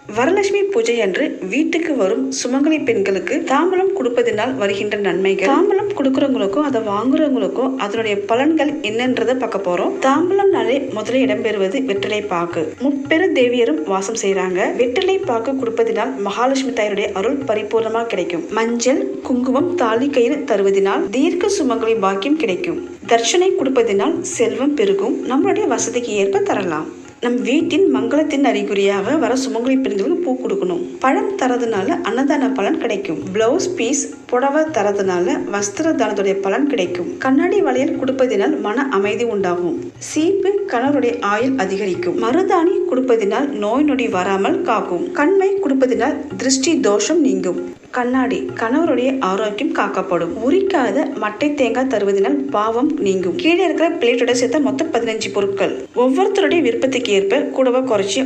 வரலட்சுமி பூஜை அன்று வீட்டுக்கு வரும் சுமங்கலி பெண்களுக்கு தாம்பலம் கொடுப்பதனால் வருகின்ற நன்மைகள், தாம்பலம் கொடுக்கறவங்களுக்கும் அதை வாங்குறவங்களுக்கும் அதனுடைய பலன்கள் என்னன்றதை பார்க்க போறோம். தாம்பலம்னாலே முதல்ல இடம்பெறுவது வெற்றிலை பாக்கு. முப்பெரு தேவியரும் வாசம் செய்யறாங்க. வெற்றிலை பாக்கு கொடுப்பதனால் மகாலட்சுமி தாயருடைய அருள் பரிபூர்ணமாக கிடைக்கும். மஞ்சள், குங்குமம், தாலி கயிறு தருவதனால் தீர்க்க சுமங்கலி பாக்கியம் கிடைக்கும். தர்ஷனை கொடுப்பதனால் செல்வம் பெருகும். நம்மளுடைய வசதிக்கு ஏற்ப தரலாம். நம் வீட்டின் மங்களத்தின் அறிகுறியாக வர சுமங்கலி பெண்களுக்கு பூ கொடுக்கணும். பழம் தரதுனால அன்னதான பலன் கிடைக்கும். பிளவுஸ் பீஸ், புடவை தரதுனால வஸ்திர தானத்துடைய பலன் கிடைக்கும். கண்ணாடி வளையல் கொடுப்பதினால் மன அமைதி உண்டாகும். சீப்பு கணவருடைய ஆயுள் அதிகரிக்கும். மருதாணி கொடுப்பதினால் நோய் நொடி வராமல் காக்கும். கண்மை கொடுப்பதினால் திருஷ்டி தோஷம் நீங்கும். கண்ணாடி கணவருடைய ஆரோக்கியம் காக்கப்படும். உரிக்காத மட்டை தேங்காய் தருவதனால் பாவம் நீங்கும். கீழே இருக்கிற பிளேட்டோட சேர்த்த மொத்தம் 15 பொருட்கள். ஒவ்வொருத்தருடைய விருப்பத்துக்கு ஏற்ப கூடவா குறைச்சி